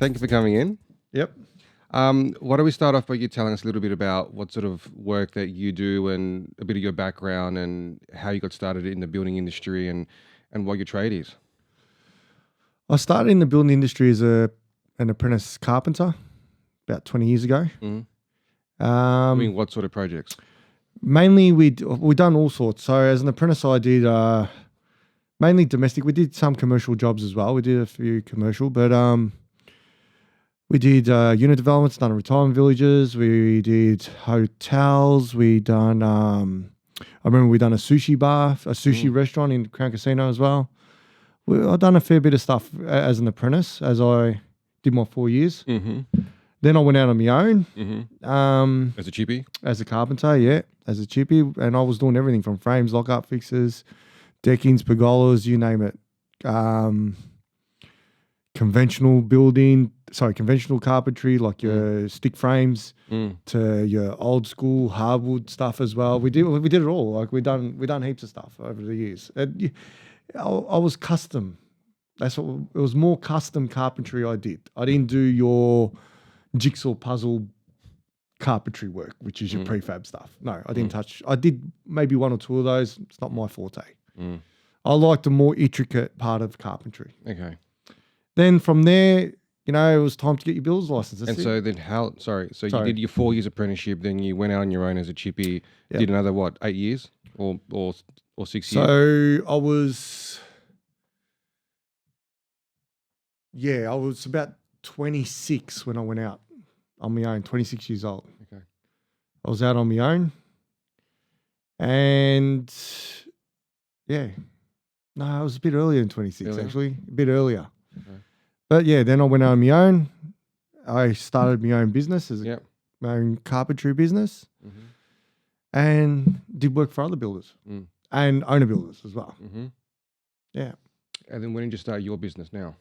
thank you for coming in. Yep. Why don't we start off by you telling us a little bit about what sort of work that you do and a bit of your background and how you got started in the building industry and what your trade is. I started in the building industry as an apprentice carpenter about 20 years ago. I mean, what sort of projects? Mainly we done all sorts. So as an apprentice, I did mainly domestic. We did some commercial jobs as well. We did a few commercial, but we did unit developments, done retirement villages. We did hotels. We done. I remember we done a sushi bar, a sushi restaurant in Crown Casino as well. I've done a fair bit of stuff as an apprentice as I did my 4 years. Then I went out on my own. As a chippy? As a carpenter, yeah, as a chippy. And I was doing everything from frames, lock-up fixes, deckings, pergolas, you name it. Conventional carpentry, like your stick frames to your old school hardwood stuff as well. We did it all. Like we done heaps of stuff over the years. I was custom. It was more custom carpentry I did. I didn't do your jigsaw puzzle carpentry work, which is your prefab stuff. No, I didn't touch. I did maybe one or two of those. It's not my forte. I like the more intricate part of carpentry. Okay. Then from there, it was time to get your builder's license. So then you did your 4 years apprenticeship, then you went out on your own as a chippy, did another, 8 years or 6 years? So I was about 26 when I went out on my own, 26 years old. Okay. I was out on my own and I was a bit earlier than 26 actually, a bit earlier. Okay. But then I went out on my own. I started my own business my own carpentry business and did work for other builders and owner builders as well. Yeah. And then when did you start your business now?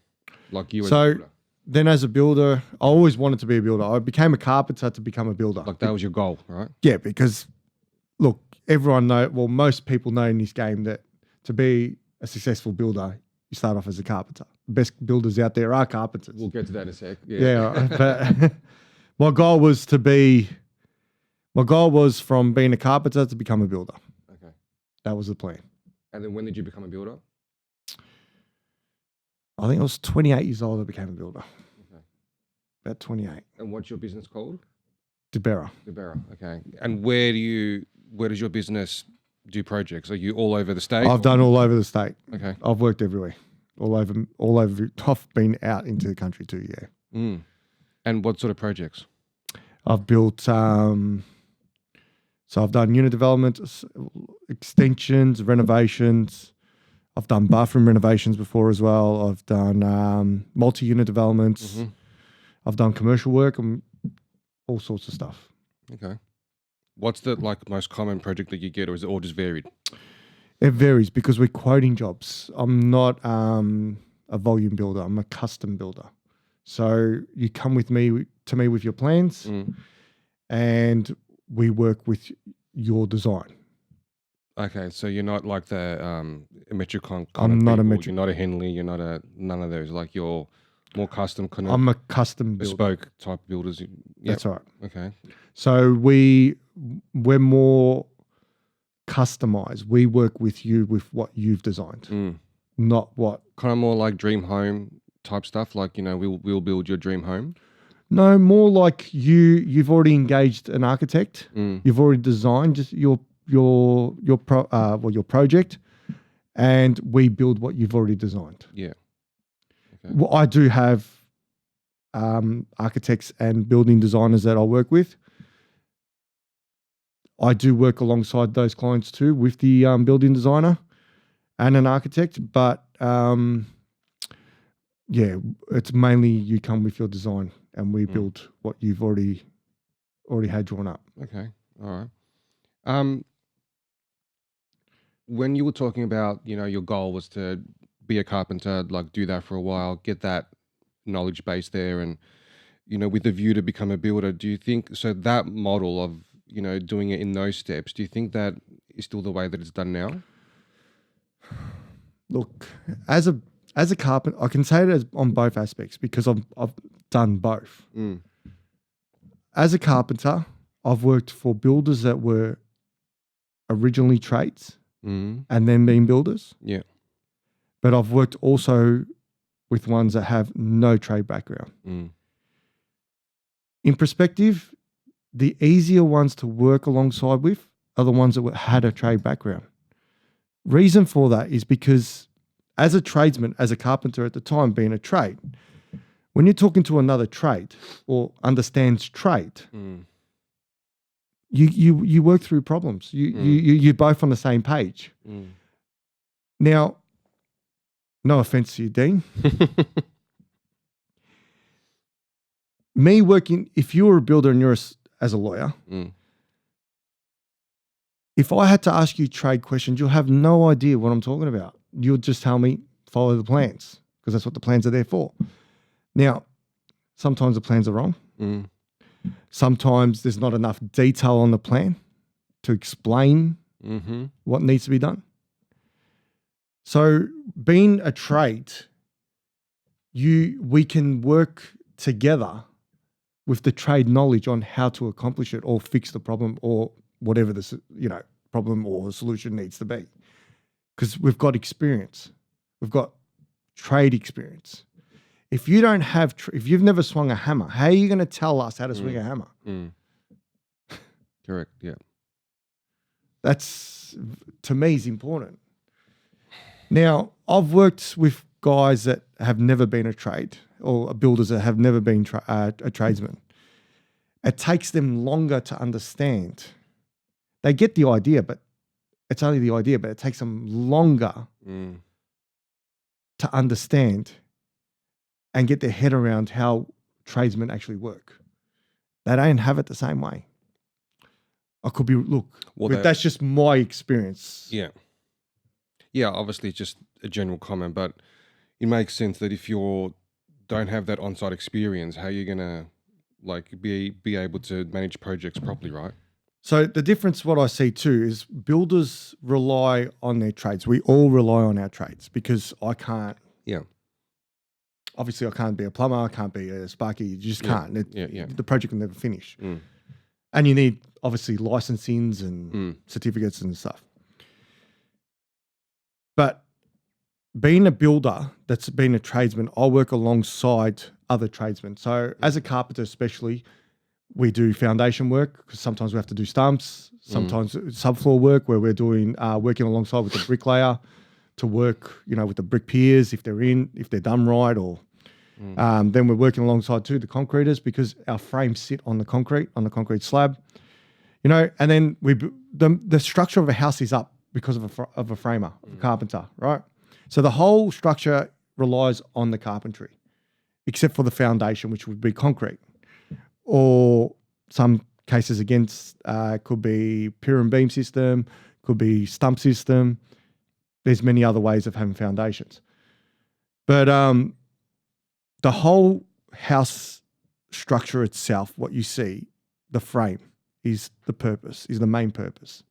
Like you as a builder? Then as a builder, I always wanted to be a builder. I became a carpenter to become a builder. Like that was your goal, right? Yeah, because look, most people know in this game that to be a successful builder, you start off as a carpenter. The best builders out there are carpenters. We'll get to that in a sec. Yeah, but my goal was from being a carpenter to become a builder. Okay. That was the plan. And then when did you become a builder? I think I was 28 years old I became a builder. Okay. About 28. And what's your business called? Dibera. Dibera, okay. And where does your business do projects? Are you all over the state? I've done all over the state. Okay. I've worked everywhere. All over. I've been out into the country too, yeah. And what sort of projects? I've built, so I've done unit development, extensions, renovations. I've done bathroom renovations before as well. I've done multi-unit developments. I've done commercial work and all sorts of stuff. Okay. What's the most common project that you get, or is it all just varied? It varies because we're quoting jobs. I'm not a volume builder. I'm a custom builder. So you come with me with your plans and we work with your design. Okay, so you're not like the metric kind I'm of not people. a metric. You're not a Henley. You're not none of those. Like you're more custom kind of. I'm a custom builder. Bespoke type builders. Yep. That's right. Okay. So we're more customized. We work with you with what you've designed, not what kind of more like dream home type stuff. Like we'll build your dream home. No, more like you've already engaged an architect. You've already designed just your project, and we build what you've already designed. Yeah. Okay. Well, I do have architects and building designers that I work with. I do work alongside those clients too with the building designer and an architect, but it's mainly you come with your design and we build what you've already had drawn up. Okay. All right. When you were talking about, your goal was to be a carpenter, like do that for a while, get that knowledge base there and, with the view to become a builder, do you think, so that model of, doing it in those steps, do you think that is still the way that it's done now? Look, as a carpenter, I can say it on both aspects because done both. Mm. As a carpenter, I've worked for builders that were originally trades Mm. and then being builders. Yeah. But I've worked also with ones that have no trade background. Mm. In perspective, the easier ones to work alongside with are the ones that had a trade background. Reason for that is because as a tradesman, as a carpenter at the time being a trade, when you're talking to another trade or understands trade, Mm. you work through problems. You're both on the same page. Mm. Now, no offense to you, Dean. Me working, if you were a builder and you're as a lawyer, Mm. if I had to ask you trade questions, you'll have no idea what I'm talking about. You'll just tell me, follow the plans, because that's what the plans are there for. Now, sometimes the plans are wrong. Mm. Sometimes there's not enough detail on the plan to explain Mm-hmm. what needs to be done. So being a trade, we can work together with the trade knowledge on how to accomplish it or fix the problem or whatever the problem or the solution needs to be. Because we've got experience. We've got trade experience. If you don't have, if you've never swung a hammer, how are you going to tell us how to swing a hammer? Mm. Correct. Yeah. That's, to me, is important. Now, I've worked with guys that have never been a trade or builders that have never been a tradesman. It takes them longer to understand. They get the idea, but it's only the idea, but it takes them longer to understand and get their head around how tradesmen actually work. They don't have it the same way. I could be, but that's just my experience. Yeah. Yeah, obviously it's just a general comment, but it makes sense that if you don't have that on-site experience, how are you going to be able to manage projects properly, right? So the difference, what I see too, is builders rely on their trades. We all rely on our trades because I can't. Yeah. Obviously, I can't be a plumber. I can't be a sparky. You just can't. The project will never finish. Mm. And you need, obviously, licensings and certificates and stuff. But being a builder that's been a tradesman, I work alongside other tradesmen. So as a carpenter especially, we do foundation work because sometimes we have to do stumps, sometimes subfloor work where we're doing working alongside with the bricklayer to work, with the brick piers if they're done right, or then we're working alongside too the concreters because our frames sit on the concrete slab, and then the structure of a house is up because of a framer, a carpenter, right? So the whole structure relies on the carpentry, except for the foundation, which would be concrete. Or some cases against could be pier and beam system, could be stump system. There's many other ways of having foundations. But the whole house structure itself, what you see, the frame is the main purpose.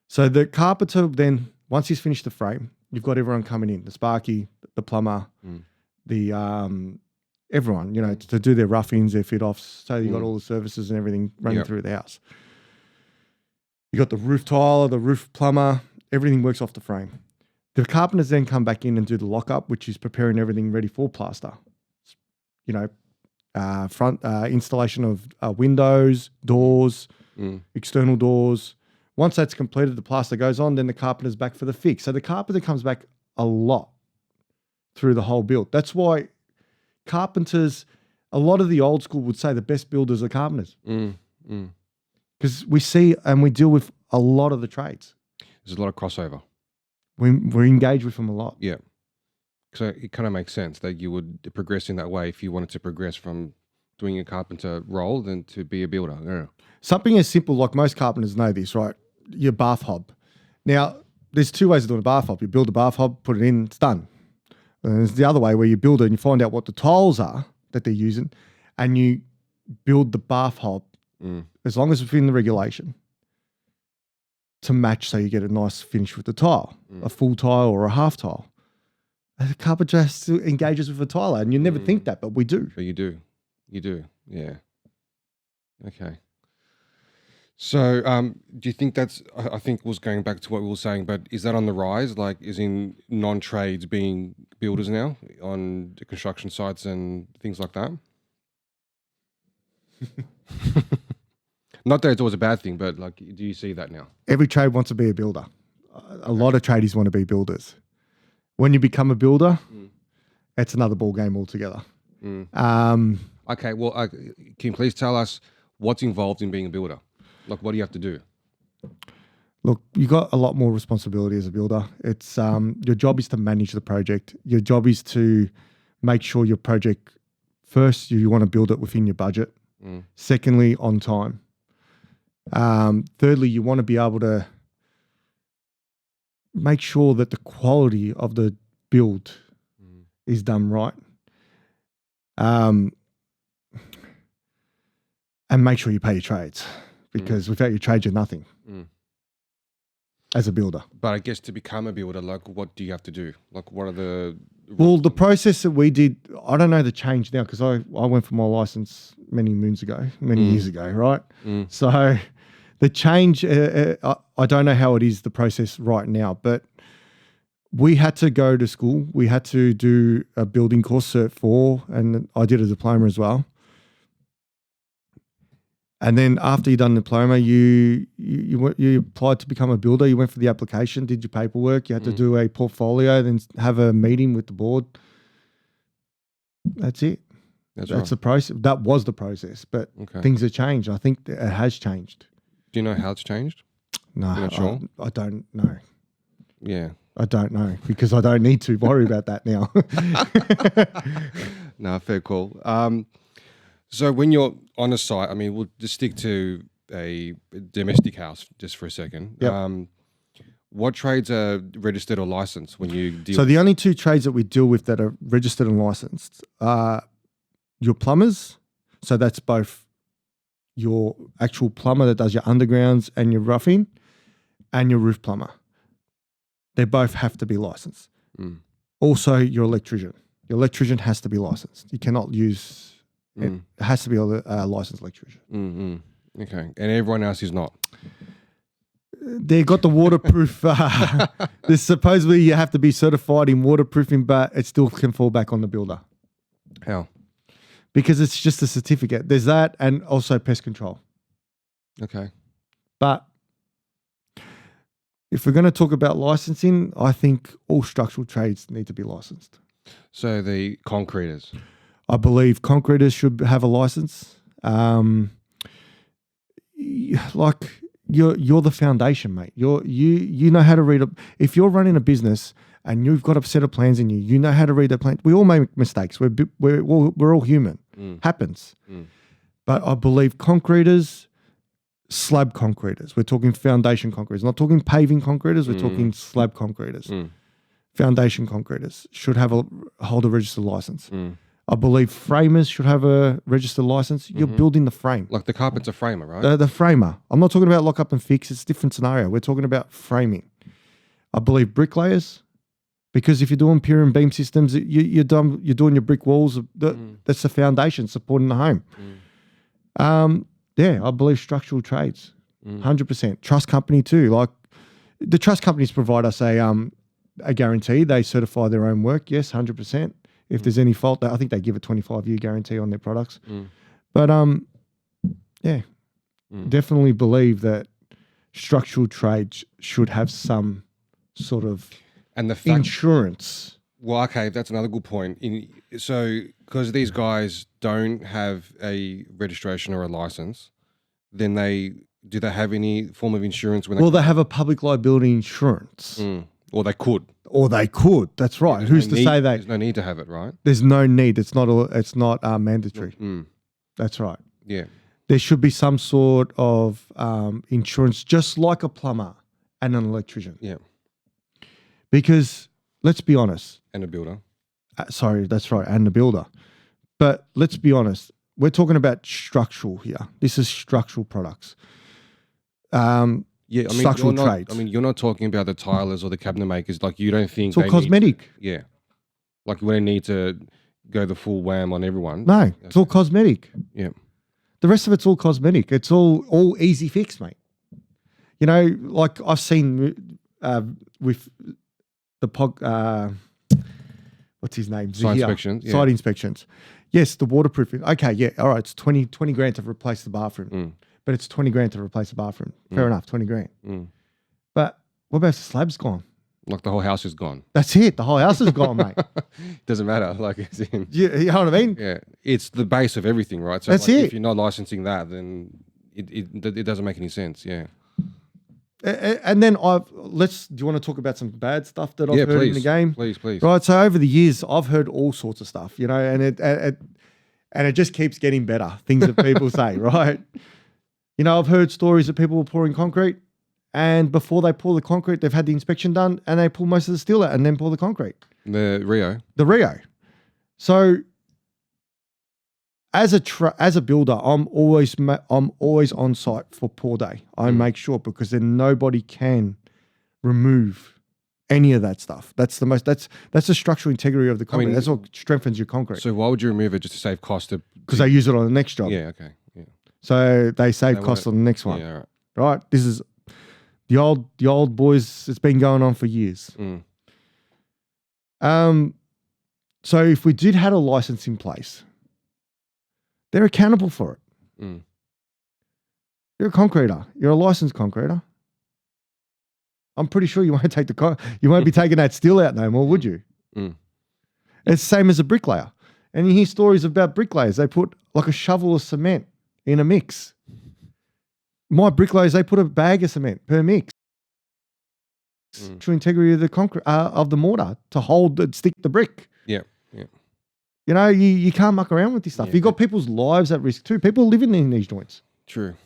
So the carpenter then, once he's finished the frame, you've got everyone coming in, the sparky, the plumber, the everyone, to do their roughings, their fit-offs. So you've got all the services and everything running through the house. You got the roof tiler, the roof plumber, everything works off the frame. The carpenters then come back in and do the lock-up, which is preparing everything ready for plaster. Front installation of windows, doors, external doors. Once that's completed, the plaster goes on, then the carpenter's back for the fix. So the carpenter comes back a lot through the whole build. That's why carpenters, a lot of the old school would say the best builders are carpenters. Because we see and we deal with a lot of the trades. There's a lot of crossover. We engage with them a lot. Yeah. So it kind of makes sense that you would progress in that way if you wanted to progress from doing a carpenter role than to be a builder. Yeah. Something as simple, like most carpenters know this, right? Your bath hob. Now, there's two ways of doing a bath hob. You build a bath hob, put it in, it's done. And there's the other way where you build it and you find out what the tiles are that they're using and you build the bath hob as long as it's within the regulation to match so you get a nice finish with the tile, a full tile or a half tile. A carpenter has to engage us with a tiler, and you never think that, but we do. But you do. You do. Yeah. Okay. So, do you think that's? I think was going back to what we were saying, but is that on the rise? Like, is in non-trades being builders now on the construction sites and things like that? Not that it's always a bad thing, but like, do you see that now? Every trade wants to be a builder. A lot of tradies want to be builders. When you become a builder, it's another ball game altogether. Okay, well, can you please tell us what's involved in being a builder? Like, what do you have to do? Look, you got a lot more responsibility as a builder. It's your job is to manage the project. Your job is to make sure your project, first, you want to build it within your budget. Secondly, on time. Thirdly, you want to be able to make sure that the quality of the build is done right. And make sure you pay your trades, because without your trades, you're nothing as a builder. But I guess to become a builder, like, what do you have to do? Like, what are the... Well, the process that we did, I don't know the change now, because I went for my license many years ago, right? So the change, I don't know how it is, the process right now, but we had to go to school. We had to do a building course, Cert 4, and I did a diploma as well. And then after you done the diploma, you applied to become a builder. You went for the application, did your paperwork. You had to do a portfolio, then have a meeting with the board. That's it. That's right. The process. That was the process, but things have changed. I think it has changed. Do you know how it's changed? No, you're not sure? I don't know. Yeah. I don't know, because I don't need to worry about that now. No, fair call. So when you're on a site, I mean, we'll just stick to a domestic house just for a second. Yep. What trades are registered or licensed when you deal? So the only two trades that we deal with that are registered and licensed are your plumbers. So that's both your actual plumber that does your undergrounds and your roughing, and your roof plumber. They both have to be licensed. Also, your electrician. Your electrician has to be licensed. You cannot use... It has to be a licensed electrician. Okay. And everyone else is not? They got the waterproof. There's supposedly you have to be certified in waterproofing, but it still can fall back on the builder. How? Because it's just a certificate. There's that, and also pest control. Okay. But if we're going to talk about licensing, I think all structural trades need to be licensed. So the concreters? I believe concreters should have a license. Like you're the foundation, mate. You know how to read if you're running a business and you've got a set of plans in you, you know how to read the plan. We all make mistakes. We're all human. Happens. But I believe concreters, slab concreters. We're talking foundation concreters. Not talking paving concreters. We're talking slab concreters. Foundation concreters should hold a registered license. I believe framers should have a registered license. You're building the frame. Like the carpenter framer, right? The framer. I'm not talking about lock up and fix. It's a different scenario. We're talking about framing. I believe bricklayers, because if you're doing pier and beam systems, you're doing your brick walls. That's the foundation supporting the home. I believe structural trades, 100%. Trust company too. Like the trust companies provide us a guarantee. They certify their own work. Yes, 100%. If there's any fault, I think they give a 25-year guarantee on their products. But definitely believe that structural trades should have some sort of insurance. Well, okay, that's another good point. So, because these guys don't have a registration or a license, then do they have any form of insurance when they have a public liability insurance. Or they could. That's right. Who's to say that? There's no need to have it, right? There's no need. It's not mandatory. That's right. Yeah. There should be some sort of insurance, just like a plumber and an electrician. Yeah. Because let's be honest. And a builder. Sorry, that's right. And the builder. But let's be honest. We're talking about structural here. This is structural products. Yeah, I mean, structural trades. I mean, you're not talking about the tilers or the cabinet makers. Like, you don't think it's all cosmetic. Yeah. Like you wouldn't need to go the full wham on everyone. No, it's all cosmetic. Yeah. The rest of it's all cosmetic. It's all easy fix, mate. You know, like I've seen with the what's his name? Site inspections. Yeah. Site inspections. Yes, the waterproofing. Okay, yeah, all right. It's 20 grand to replace the bathroom, but it's 20 grand to replace the bathroom. Fair enough, 20 grand. But what about if the slab's gone? Like the whole house is gone. That's it. The whole house is gone, mate. Doesn't matter. Like it's in. You know what I mean? Yeah, it's the base of everything, right? So That's like, it. If you're not licensing that, then it doesn't make any sense. Yeah. And then do you want to talk about some bad stuff that I've heard in the game? Please. Right. So over the years, I've heard all sorts of stuff, you know, and it just keeps getting better. Things that people say, right? You know, I've heard stories of people pouring concrete, and before they pour the concrete, they've had the inspection done, and they pull most of the steel out and then pour the concrete. The Rio. So as a builder, I'm always on site for pour day. I make sure, because then nobody can remove any of that stuff. That's the structural integrity of the concrete. That's what strengthens your concrete. So why would you remove it just to save cost? Because they use it on the next job. Yeah. Okay. Yeah. So they save cost on the next one. Yeah. Right. This is the old boys. It's been going on for years. So if we did have a license in place, they're accountable for it. You're a concreter. You're a licensed concreter. I'm pretty sure you won't you won't be taking that steel out no more, would you? It's the same as a bricklayer. And you hear stories about bricklayers. They put like a shovel of cement in a mix. My bricklayers, they put a bag of cement per mix. True integrity of the concrete of the mortar to stick the brick. Yeah. You know, you can't muck around with this stuff. Yeah. You've got people's lives at risk too. People living in these joints. True.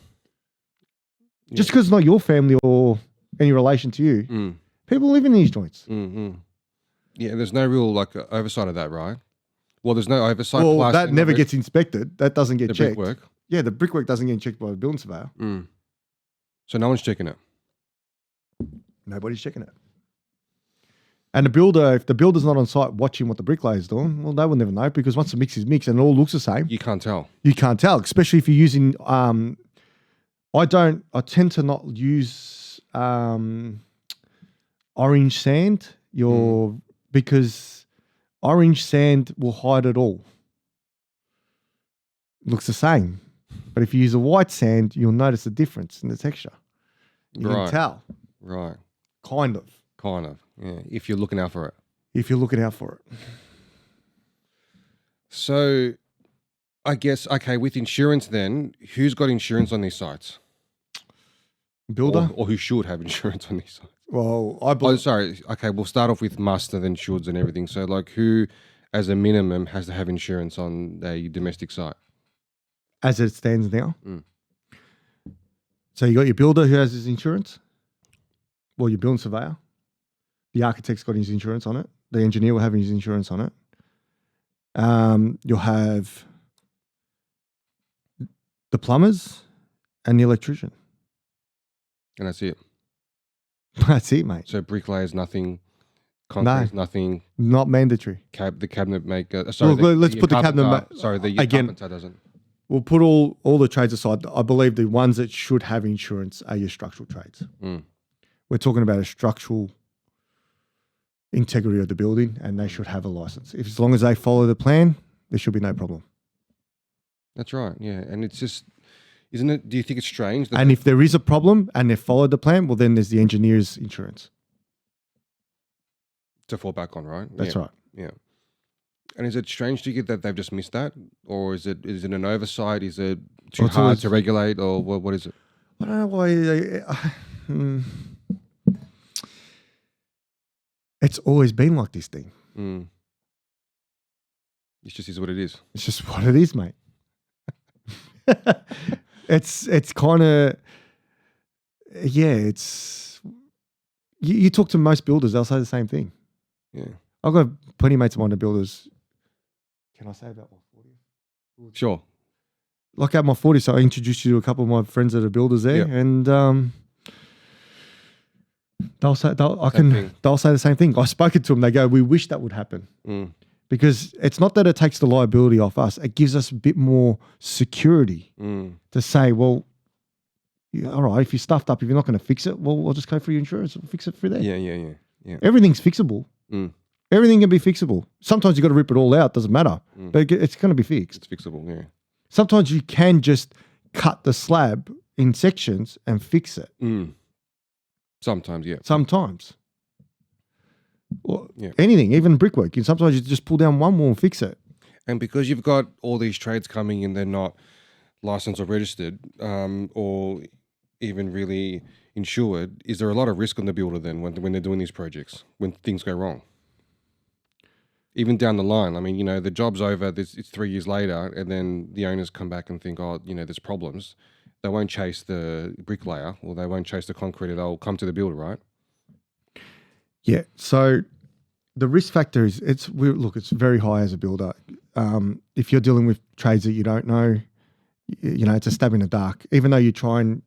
Just because it's not your family or any relation to you, people live in these joints. Yeah, there's no real oversight of that, right? Well, there's no oversight. Well, that never gets inspected. That doesn't get checked. Brickwork. Yeah, the brickwork doesn't get checked by the building surveyor. So no one's checking it. Nobody's checking it. And the builder, if the builder's not on site watching what the bricklayer's doing, well, they will never know, because once the mix is mixed and it all looks the same, You can't tell. you can't tell, especially if you're using, I tend to not use orange sand, because orange sand will hide it all. Looks the same. But if you use a white sand, you'll notice the difference in the texture. You can tell. Right. Kind of. Yeah. If you're looking out for it. If you're looking out for it. So I guess, okay, with insurance then, who's got insurance on these sites? Builder? Or who should have insurance on these sites? Well, I believe... Oh, sorry. Okay, we'll start off with must and then shoulds and everything. So like who, as a minimum, has to have insurance on a domestic site? As it stands now? So you got your builder who has his insurance? Well, your building surveyor. The architect's got his insurance on it. The engineer will have his insurance on it. You'll have the plumbers and the electrician. And that's it. That's it, mate. So bricklayers, nothing. Concrete, nothing. Not mandatory. The cabinet maker. Let's put the cabinet. Carpenter doesn't. We'll put all the trades aside. I believe the ones that should have insurance are your structural trades. We're talking about a structural integrity of the building, and they should have a license. As long as they follow the plan, there should be no problem. That's right. Yeah, and it's just, isn't it? Do you think it's strange? And if there is a problem and they followed the plan, well, then there's the engineer's insurance to fall back on, right? That's right. Yeah. And is it strange to you that they've just missed that, or is it an oversight? Is it too hard to regulate, or what is it? I don't know why. It's always been like this thing. It just is what it is. It's just what it is, mate. It's kind of, yeah. It's you talk to most builders, they'll say the same thing. Yeah, I've got plenty of mates of mine that builders. Can I say about my 40? Sure. Like at my 40, so I introduced you to a couple of my friends that are builders there, and they'll say the same thing. I've spoken to them. They go, "We wish that would happen." because it's not that it takes the liability off us. It gives us a bit more security to say, well, yeah, all right, if you're stuffed up, if you're not going to fix it, well, I'll just go for your insurance and fix it through there. Yeah. Everything's fixable. Everything can be fixable. Sometimes you got to rip it all out. Doesn't matter. But it's going to be fixed. It's fixable, yeah. Sometimes you can just cut the slab in sections and fix it. Sometimes, yeah. Sometimes. Or anything, even brickwork. Sometimes you just pull down one wall and fix it. And because you've got all these trades coming in, they're not licensed or registered, or even really insured, is there a lot of risk on the builder then when they're doing these projects, when things go wrong? Even down the line, I mean, the job's over, it's 3 years later, and then the owners come back and think, oh, there's problems. They won't chase the bricklayer, or they won't chase the concreter. They'll come to the builder, right? Yeah. So the risk factor is, it's very high as a builder. If you're dealing with trades that you don't know, it's a stab in the dark. Even though you try and,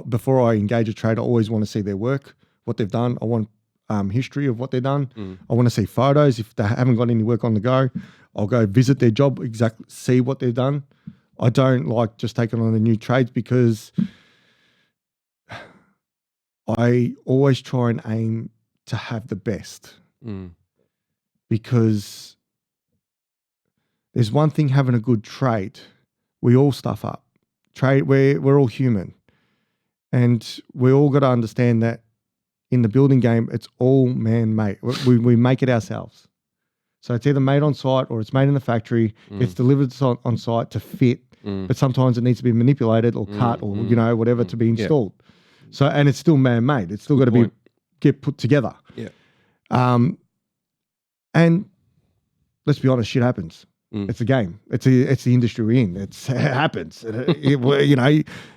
before I engage a trade, I always want to see their work, what they've done. I want history of what they've done. I want to see photos. If they haven't got any work on the go, I'll go visit their job, exactly see what they've done. I don't like just taking on the new trades because I always try and aim to have the best. Because there's one thing having a good trade. We all stuff up. We're all human. And we all got to understand that in the building game, it's all man-made. We make it ourselves. So it's either made on site or it's made in the factory. It's delivered on site to fit, but sometimes it needs to be manipulated or cut or whatever to be installed. So, and it's still man-made. It's still got to get put together. Yeah. And let's be honest, shit happens. It's a game. It's the industry we're in. It happens.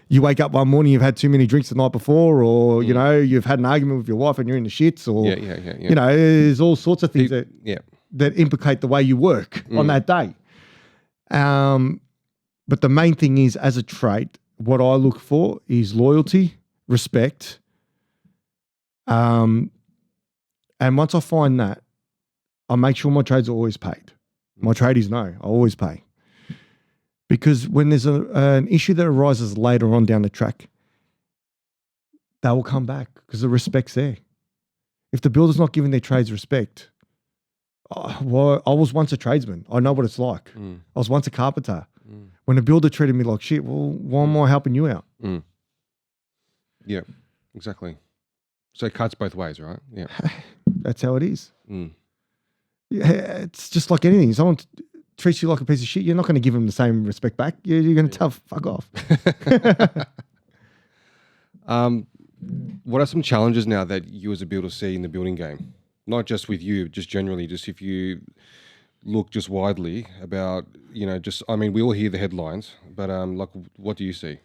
You wake up one morning, you've had too many drinks the night before, or you've had an argument with your wife and you're in the shits, or there's all sorts of things that implicate the way you work on that day. But the main thing is, as a trait, what I look for is loyalty, respect, and once I find that, I make sure my trades are always paid. My tradies know I always pay. Because when there's an issue that arises later on down the track, they will come back because the respect's there. If the builder's not giving their trades respect, I was once a tradesman. I know what it's like. I was once a carpenter. When a builder treated me like shit, well, why am I helping you out? Yeah, exactly. So it cuts both ways, right? Yeah. That's how it is. Yeah, it's just like anything. Someone treats you like a piece of shit, you're not going to give them the same respect back. You're going to tell, fuck off. What are some challenges now that you as a builder see in the building game? Not just with you, just generally, just if you look just widely about, we all hear the headlines, but what do you see?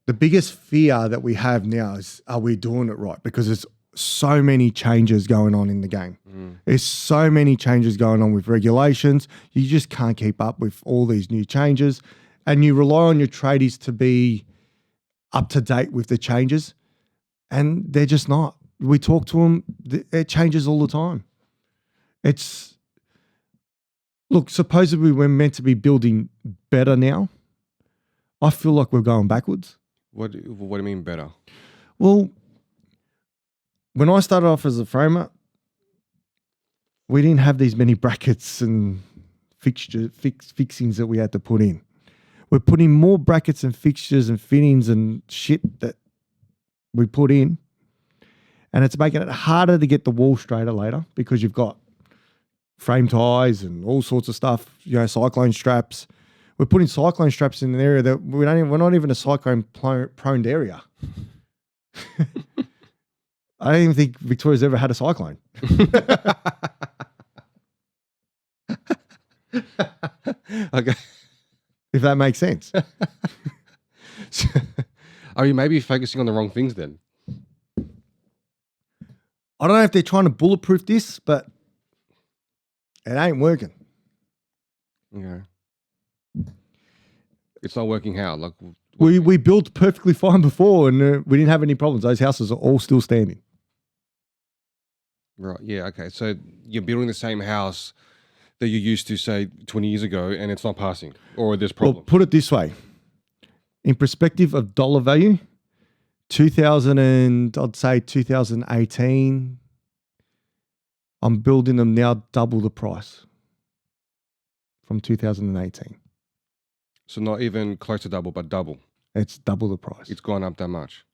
The biggest fear that we have now is, are we doing it right? Because there's so many changes going on in the game. There's so many changes going on with regulations. You just can't keep up with all these new changes, and you rely on your tradies to be up to date with the changes, and they're just not. We talk to them, it changes all the time. Look, supposedly we're meant to be building better now. I feel like we're going backwards. What do you mean better? Well, when I started off as a framer, we didn't have these many brackets and fixings that we had to put in. We're putting more brackets and fixtures and fittings and shit that we put in, and it's making it harder to get the wall straighter later because you've got frame ties and all sorts of stuff, cyclone straps. We're putting cyclone straps in an area that we're not even a cyclone prone area. I don't even think Victoria's ever had a cyclone. Okay. If that makes sense. So, are you maybe focusing on the wrong things then? I don't know if they're trying to bulletproof this, but it ain't working. Okay. It's not working how? We built perfectly fine before and we didn't have any problems. Those houses are all still standing. Right. Yeah. Okay. So you're building the same house that you used to say 20 years ago, and it's not passing, or there's Well, problems. put it this way. In perspective of dollar value, 2000 and I'd say 2018, I'm building them now double the price from 2018. So not even close to double, but double. It's double the price. It's gone up that much.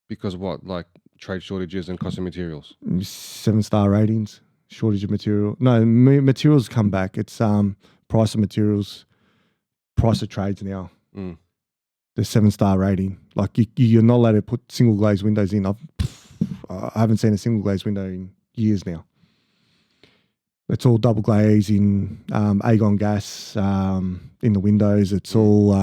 Because what? Like trade shortages and cost of materials. 7-star ratings, shortage of material. No, materials come back. It's price of materials, price of trades now. Mm. The 7-star rating. Like you're not allowed to put single glazed windows in. I haven't seen a single glazed window in years now. It's all double glaze in argon gas in the windows. It's all,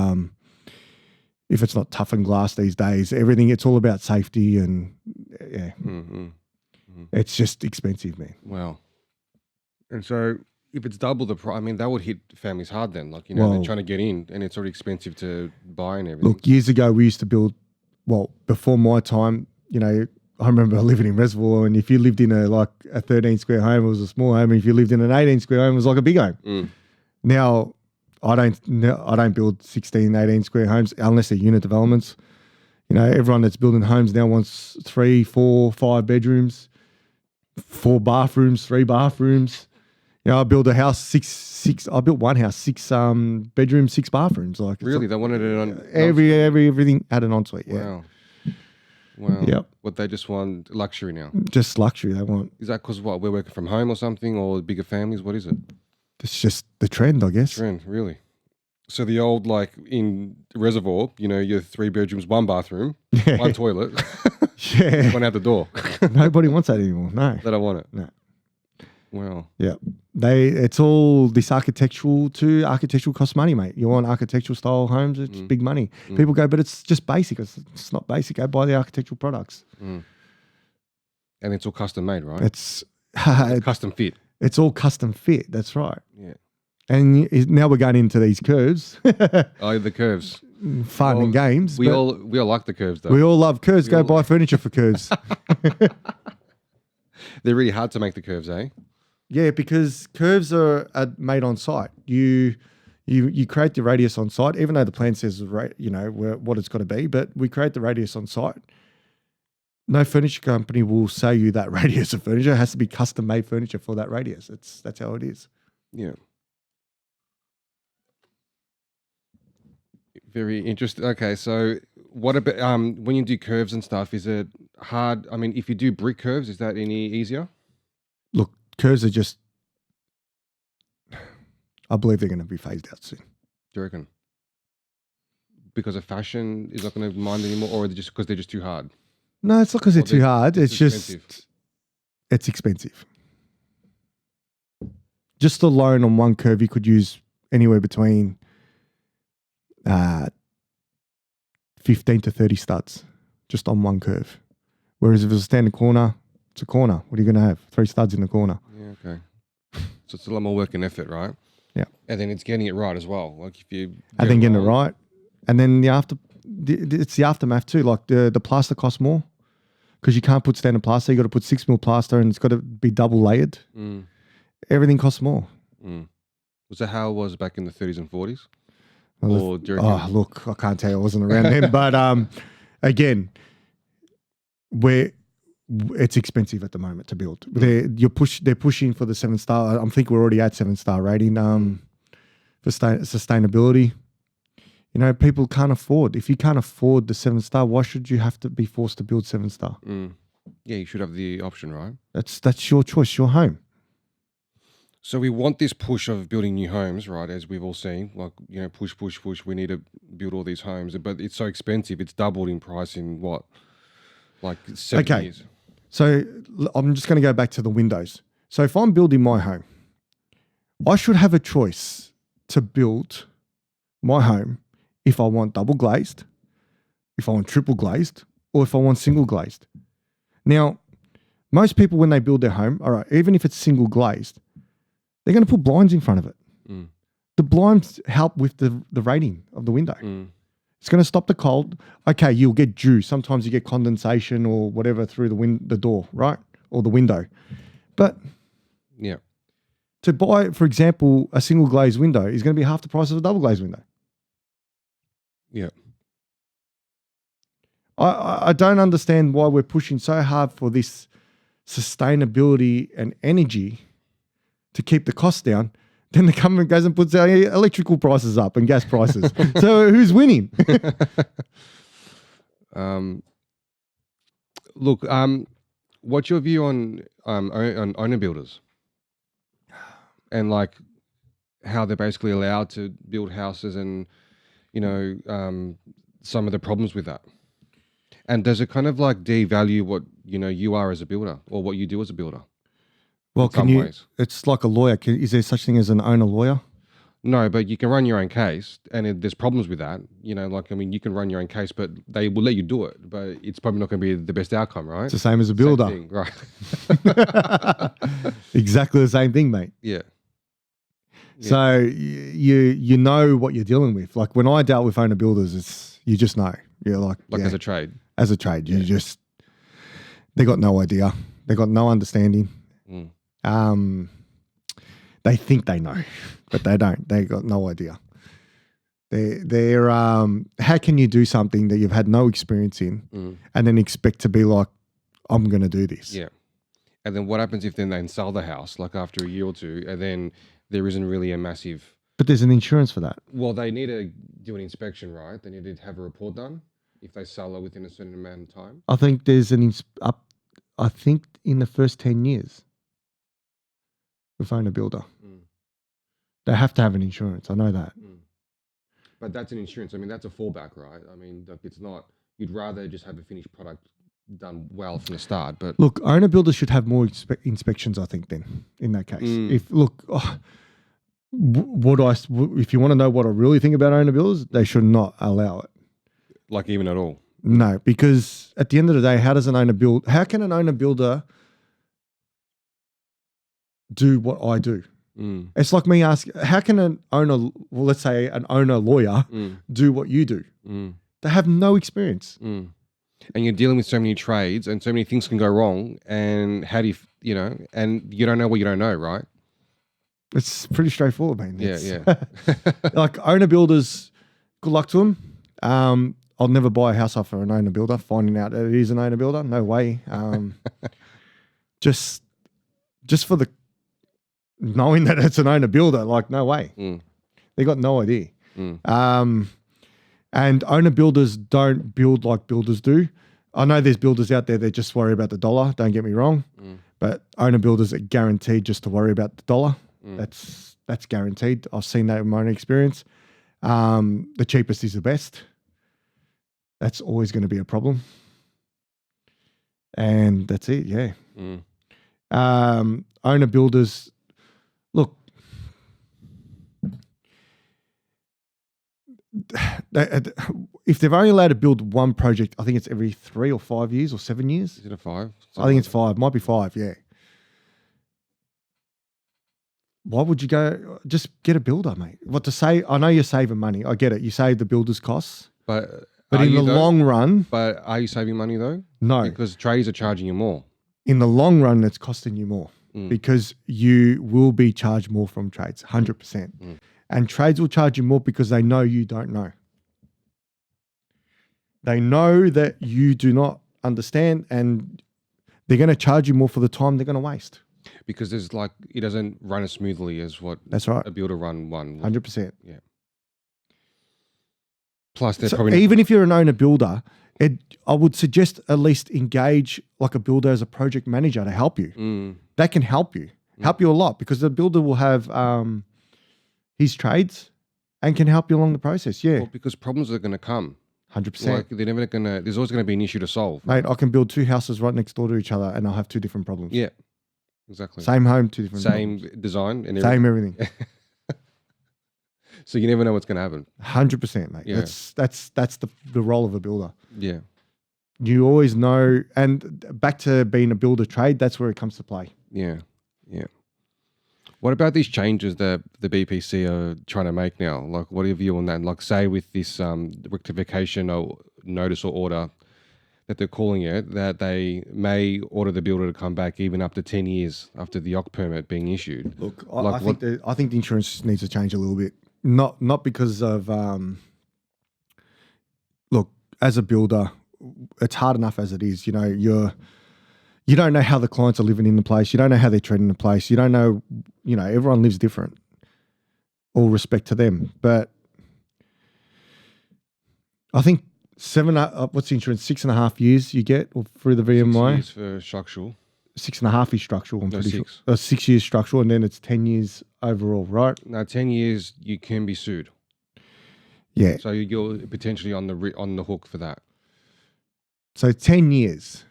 if it's not toughened glass these days, everything, it's all about safety and yeah. Mm-hmm. Mm-hmm. It's just expensive, man. Wow. And so if it's double the price, I mean, that would hit families hard then. Like, you know, they're trying to get in and it's already expensive to buy and everything. Look, years ago we used to build, well, before my time, you know, I remember living in Reservoir, and if you lived in a 13 square home, it was a small home. And if you lived in an 18 square home, it was like a big home. Mm. Now, I don't build 16, 18 square homes unless they're unit developments. You know, everyone that's building homes now wants 3, 4, 5 bedrooms, 4 bathrooms, 3 bathrooms. You know, I built a house, six. I built one house, 6 bedrooms, 6 bathrooms. Really, they wanted it on everything had an ensuite. Yeah. Wow. Yep. What, they just want luxury now? Just luxury they want. Is that because what, we're working from home or something, or bigger families? What is it? It's just the trend, I guess. Trend, really. So the old, like in Reservoir, you know, your 3 bedrooms, 1 bathroom, 1 toilet, yeah, 1 out the door. Nobody wants that anymore. No, They don't want it. no. Wow. Yeah, it's all this architectural too. Architectural costs money, mate. You want architectural style homes? It's big money. People go, but it's just basic. It's not basic. Go buy the architectural products. And it's all custom made, right? It's custom fit. It's all custom fit. That's right. Yeah. And now we're going into these curves. Oh, the curves. Fun and games. We all like the curves, though. We all love curves. Go buy furniture for curves. They're really hard to make, the curves, eh? Yeah, because curves are made on site. You create the radius on site, even though the plan says what it's got to be. But we create the radius on site. No furniture company will sell you that radius of furniture. It has to be custom made furniture for that radius. That's how it is. Yeah. Very interesting. Okay, so what about when you do curves and stuff? Is it hard? I mean, if you do brick curves, is that any easier? Look, curves are just, I believe they're going to be phased out soon. Do you reckon? Because of fashion is not going to mind anymore, or just because they're just too hard? No, it's not because they're too hard. It's just, it's expensive. Just alone on one curve, you could use anywhere between 15 to 30 studs just on one curve. Whereas if it's a standard corner, it's a corner. What are you going to have? 3 studs in the corner. Yeah, okay. So it's a lot more work and effort, right? Yeah. And then it's getting it right as well. Like if you and then getting it right. And then it's the aftermath too. Like the plaster costs more because you can't put standard plaster. You got to put 6 mil plaster and it's got to be double layered. Everything costs more. Was that how it was back in the 30s and 40s? Well, look, I can't tell you. I wasn't around then. But again, it's expensive at the moment to build. They're pushing for the 7-star. I think we're already at 7-star rating for sustainability. You know, people can't afford. If you can't afford the 7-star, why should you have to be forced to build 7-star? Yeah, you should have the option, right? That's your choice, your home. So we want this push of building new homes, right? As we've all seen, like, you know, push. We need to build all these homes, but it's so expensive. It's doubled in price in what, like 7 years. So I'm just going to go back to the windows. So if I'm building my home, I should have a choice to build my home if I want double glazed, if I want triple glazed, or if I want single glazed. Now, most people when they build their home, all right, even if it's single glazed, they're going to put blinds in front of it. The blinds help with the rating of the window. It's going to stop the cold. Okay, you'll get dew. Sometimes you get condensation or whatever through the door, right? or the window. But Yeah. to buy, for example, a single glazed window is going to be half the price of a double glazed window. Yeah. I don't understand why we're pushing so hard for this sustainability and energy to keep the costs down. Then the government goes and puts our electrical prices up and gas prices. So who's winning? Look, what's your view on owner builders and like how they're basically allowed to build houses and, you know, some of the problems with that? And does it kind of like devalue what, you know, you are as a builder or what you do as a builder? Well, in some ways? It's like a lawyer. Is there such thing as an owner lawyer? No, but you can run your own case, and there's problems with that. You know, like, I mean, you can run your own case, but they will let you do it, but it's probably not going to be the best outcome, right? It's the same as a builder. Same thing, right. Exactly the same thing, mate. Yeah. So you know what you're dealing with. Like when I dealt with owner builders, you just know. You're like as a trade. As a trade, they got no idea. They got no understanding. They think they know, but they don't. They got no idea. They're how can you do something that you've had no experience in and then expect to be like, I'm going to do this? Yeah. And then what happens if then they sell the house like after a year or two and then there isn't really a massive... But there's an insurance for that. Well, they need to do an inspection, right? They need to have a report done if they sell it within a certain amount of time. I think there's I think in the first 10 years with owner builder, they have to have an insurance. I know that. But that's an insurance. I mean, that's a fallback, right? I mean, like it's not, you'd rather just have a finished product done well from the start. But look, owner builders should have more inspections, I think, then in that case. If you want to know what I really think about owner builders, they should not allow it. Like even at all? No, because at the end of the day, how can an owner builder do what I do? It's like me asking, how can an owner, well, let's say an owner lawyer, do what you do? They have no experience. And you're dealing with so many trades and so many things can go wrong. And how do you know, and you don't know what you don't know, right? It's pretty straightforward, man. Yeah. Like owner builders, good luck to them. I'll never buy a house off of an owner builder, finding out that it is an owner builder. No way. Just for the knowing that it's an owner builder, like no way. They got no idea. And owner builders don't build like builders do. I know there's builders out there that just worry about the dollar. Don't get me wrong, but owner builders are guaranteed just to worry about the dollar. That's guaranteed. I've seen that in my own experience. The cheapest is the best. That's always going to be a problem. And that's it, yeah. Owner builders, look, if they're only allowed to build one project, I think it's every 3 or 5 years or 7 years. Is it a 5? I think it's 5. Might be 5, yeah. Why would you go? Just get a builder, mate. What to say? I know you're saving money. I get it. You save the builder's costs. But in the long run... But are you saving money though? No. Because trades are charging you more. In the long run, it's costing you more because you will be charged more from trades, 100%. And trades will charge you more because they know you don't know. They know that you do not understand and they're going to charge you more for the time they're going to waste. Because there's like, it doesn't run as smoothly as what that's right. A builder run one. 100%. Yeah. Plus, they're probably even if you're an owner builder, I would suggest at least engage like a builder as a project manager to help you. That can help you a lot because the builder will have his trades and can help you along the process. Yeah. Well, because problems are going to come. 100%. Like they're never going to. There's always going to be an issue to solve. Mate, I can build 2 houses right next door to each other, and I'll have 2 different problems. Yeah. Exactly. Same home, 2 different. Same problems. Design and everything. Same everything. So you never know what's going to happen. 100%, mate. Yeah. That's the role of a builder. Yeah. You always know, and back to being a builder trade, that's where it comes to play. Yeah. Yeah. What about these changes that the BPC are trying to make now? Like, what are your view on that? Like, say with this rectification or notice or order that they're calling it, that they may order the builder to come back even up to 10 years after the OC permit being issued. Look, Like I think the insurance needs to change a little bit. Not because of look, as a builder, it's hard enough as it is. You know, you don't know how the clients are living in the place. You don't know how they're treating the place. You don't know, everyone lives different. All respect to them. But I think what's the insurance? 6.5 years you get through the VMI? 6 years for structural. 6.5 is structural, I'm pretty 6. sure. 6 years structural, and then it's 10 years overall, right? No, 10 years you can be sued. Yeah. So you're potentially on the hook for that. So 10 years.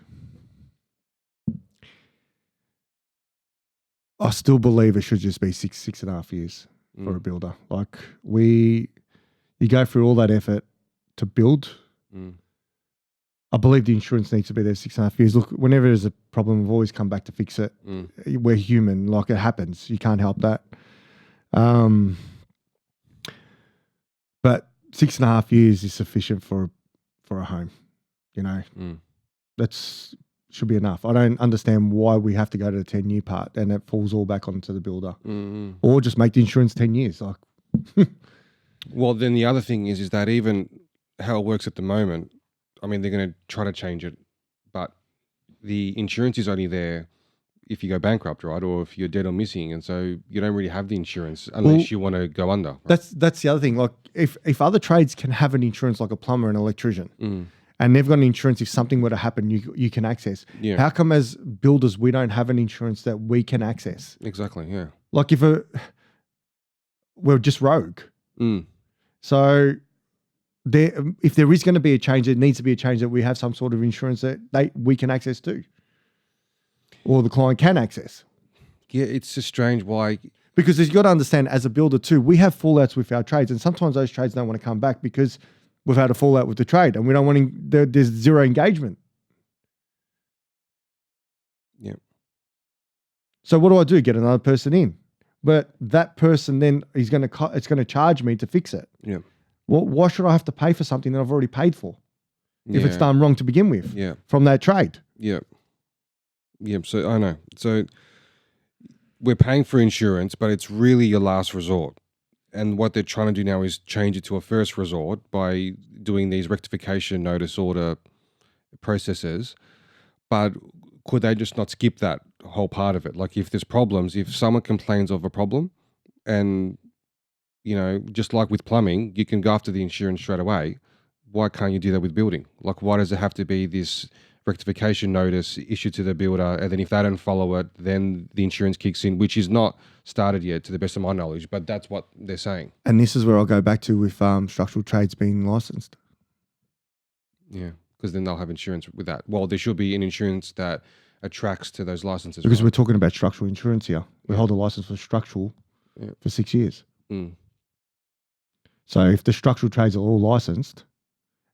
I still believe it should just be 6.5 years for a builder. Like you go through all that effort to build. I believe the insurance needs to be there 6.5 years. Look, whenever there's a problem, we've always come back to fix it. We're human, like it happens. You can't help that. But 6.5 years is sufficient for a home. That's should be enough. I don't understand why we have to go to the 10-year part and it falls all back onto the builder. Or just make the insurance 10 years. Like, well, then the other thing is that even how it works at the moment, I mean, they're going to try to change it, but the insurance is only there if you go bankrupt, right? Or if you're dead or missing. And so you don't really have the insurance unless you want to go under. Right? That's the other thing. Like if other trades can have an insurance like a plumber and electrician, and they've got an insurance if something were to happen, you can access. Yeah. How come as builders we don't have an insurance that we can access? Exactly, yeah. Like we're just rogue. So if there is going to be a change, it needs to be a change that we have some sort of insurance that we can access too. Or the client can access. Yeah, it's just strange why. Because you've got to understand, as a builder too, we have fallouts with our trades, and sometimes those trades don't want to come back because we've had a fallout with the trade, and we don't want there's zero engagement. Yeah. So what do? Get another person in, but that person then it's going to charge me to fix it. Yeah. Well, why should I have to pay for something that I've already paid for if it's done wrong to begin with? Yeah. From that trade. Yeah. Yeah. So I know. So we're paying for insurance, but it's really your last resort. And what they're trying to do now is change it to a first resort by doing these rectification notice order processes. But could they just not skip that whole part of it? Like if there's problems, if someone complains of a problem and, just like with plumbing, you can go after the insurance straight away. Why can't you do that with building? Like why does it have to be this rectification notice issued to the builder, and then if they don't follow it, then the insurance kicks in, which is not started yet to the best of my knowledge, but that's what they're saying. And this is where I'll go back to with structural trades being licensed. Yeah, because then they'll have insurance with that. Well, there should be an insurance that attracts to those licenses. Because we're talking about structural insurance here. We hold a license for structural for 6 years. So if the structural trades are all licensed,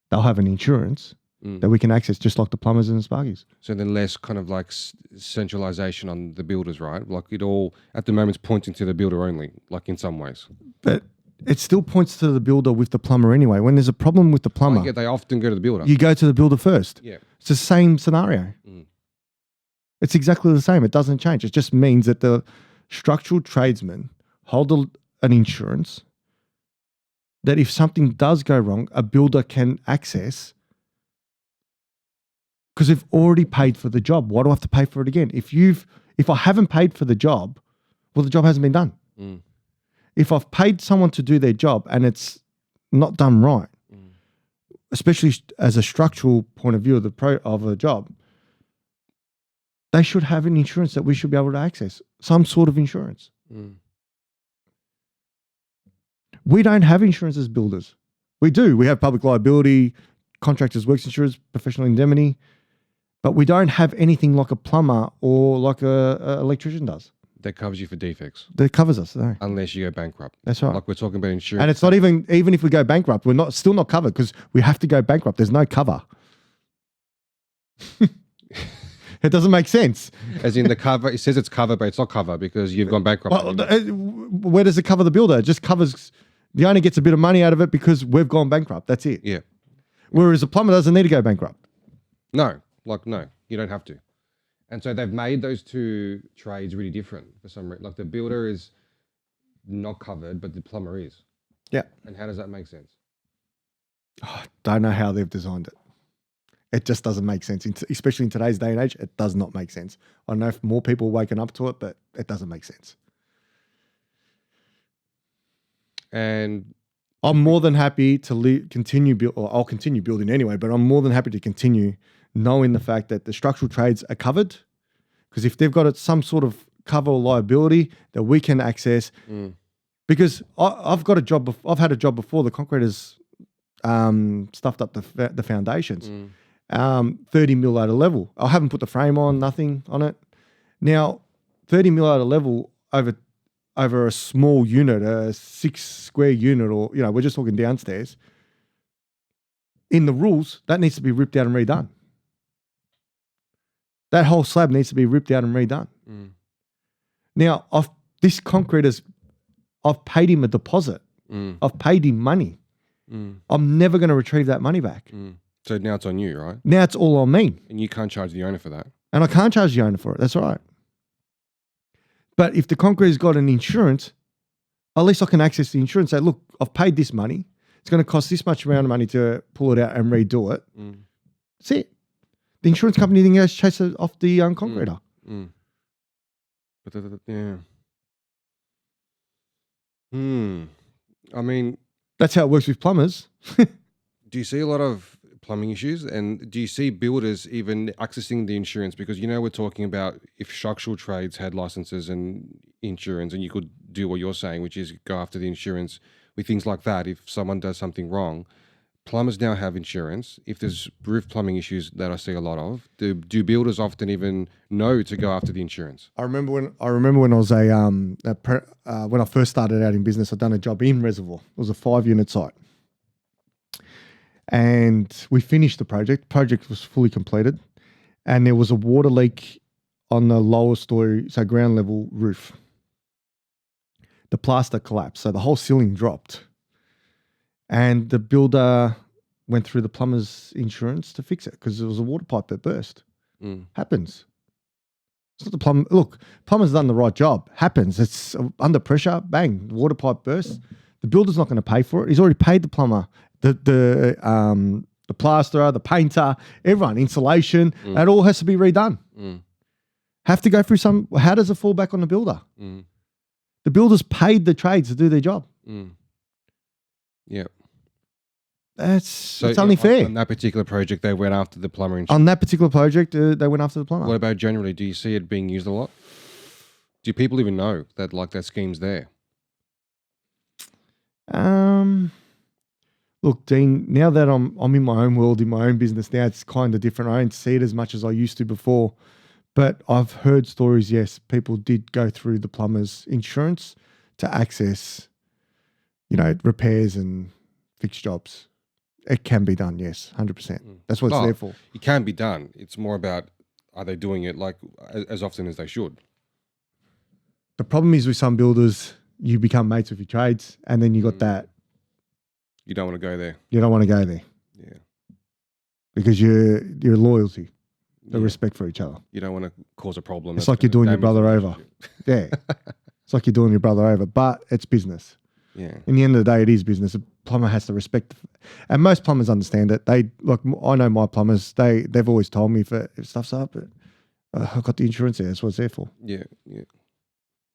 they'll have an insurance that we can access, just like the plumbers and the sparkies. So then less kind of like centralization on the builders, right? Like it all, at the moment, is pointing to the builder only, like in some ways. But it still points to the builder with the plumber anyway. When there's a problem with the plumber, they often go to the builder. You go to the builder first. Yeah. It's the same scenario. It's exactly the same. It doesn't change. It just means that the structural tradesmen hold an insurance that if something does go wrong, a builder can access. Because they've already paid for the job. Why do I have to pay for it again? If I haven't paid for the job, well, the job hasn't been done. If I've paid someone to do their job and it's not done right, especially as a structural point of view of a job, they should have an insurance that we should be able to access, some sort of insurance. We don't have insurance as builders. We do. We have public liability, contractors' works insurance, professional indemnity, but we don't have anything like a plumber or like a electrician does. That covers you for defects. That covers us, no. Unless you go bankrupt. That's right. Like we're talking about insurance. And it's not even if we go bankrupt, we're still not covered because we have to go bankrupt. There's no cover. It doesn't make sense. As in the cover, it says it's covered, but it's not covered because you've gone bankrupt. Well, where does it cover the builder? It just covers, the owner gets a bit of money out of it because we've gone bankrupt. That's it. Yeah. Whereas a plumber doesn't need to go bankrupt. No, no, you don't have to. And so they've made those two trades really different for some reason. Like the builder is not covered, but the plumber is. Yeah. And how does that make sense? Oh, don't know how they've designed it. It just doesn't make sense, especially in today's day and age. It does not make sense. I don't know if more people are waking up to it, but it doesn't make sense. And I'm more than happy to continue build, or I'll continue building anyway. But I'm more than happy to continue knowing the fact that the structural trades are covered, because if they've got some sort of cover or liability that we can access, because I've got a job. I've had a job before. The concreters stuffed up the foundations. 30 mil out of level. I haven't put the frame on, nothing on it. Now, 30 mil out of level over a small unit, a 6 square unit, or, we're just talking downstairs. In the rules, that needs to be ripped out and redone. That whole slab needs to be ripped out and redone. Now, this concreter's, I've paid him a deposit. I've paid him money. I'm never going to retrieve that money back. So now it's on you, right? Now it's all on me. And you can't charge the owner for that. And I can't charge the owner for it. That's right. But if the concrete's got an insurance, at least I can access the insurance. Say, look, I've paid this money. It's going to cost this much amount of money to pull it out and redo it. That's it. The insurance company then goes chase it off the concreter. But yeah. I mean, that's how it works with plumbers. Do you see a lot of plumbing issues, and do you see builders even accessing the insurance? Because we're talking about if structural trades had licenses and insurance, and you could do what you're saying, which is go after the insurance with things like that. If someone does something wrong, plumbers now have insurance. If there's roof plumbing issues that I see a lot of, do builders often even know to go after the insurance? I remember when I was when I first started out in business, I'd done a job in Reservoir. It was a 5-unit site. And we finished the project. Project was fully completed. And there was a water leak on the lower story, so ground level roof. The plaster collapsed, so the whole ceiling dropped. And the builder went through the plumber's insurance to fix it because there was a water pipe that burst. Happens. It's not the plumber. Look, plumber's done the right job. Happens. It's under pressure. Bang, the water pipe bursts. The builder's not going to pay for it. He's already paid the plumber. The plasterer, the painter, everyone, insulation, that all has to be redone. Have to go through some. How does it fall back on the builder? The builder's paid the trades to do their job. Yeah. It's only fair. On that particular project, they went after the plumber. On that particular project, they went after the plumber. What about generally? Do you see it being used a lot? Do people even know that that scheme's there? Look, Dean, now that I'm in my own world, in my own business now, it's kind of different. I don't see it as much as I used to before. But I've heard stories, yes, people did go through the plumber's insurance to access, repairs and fix jobs. It can be done, yes, 100%. That's what it's there for. It can be done. It's more about, are they doing it as often as they should? The problem is with some builders, you become mates with your trades, and then you got that. You don't want to go there. You don't want to go there. Yeah. Because your loyalty, the respect for each other. You don't want to cause a problem. It's like you're doing your brother over. Yeah. It's like you're doing your brother over, but it's business. Yeah. In the end of the day, it is business. A plumber has to respect, and most plumbers understand it. I know my plumbers. They've always told me if stuff's up, I've got the insurance there. That's what it's there for. Yeah, yeah.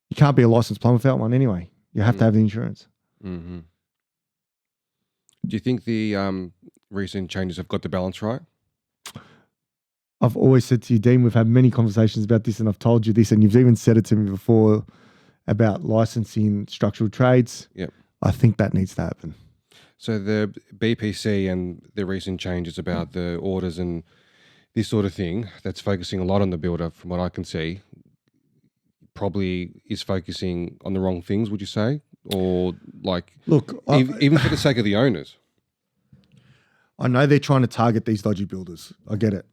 You can't be a licensed plumber without one anyway. You have to have the insurance. Mm-hmm. Do you think the recent changes have got the balance right? I've always said to you, Dean, we've had many conversations about this, and I've told you this, and you've even said it to me before about licensing structural trades. Yep. I think that needs to happen. So the BPC and the recent changes about the orders and this sort of thing, that's focusing a lot on the builder, from what I can see, probably is focusing on the wrong things, would you say? Or look, even for the sake of the owners? I know they're trying to target these dodgy builders. I get it.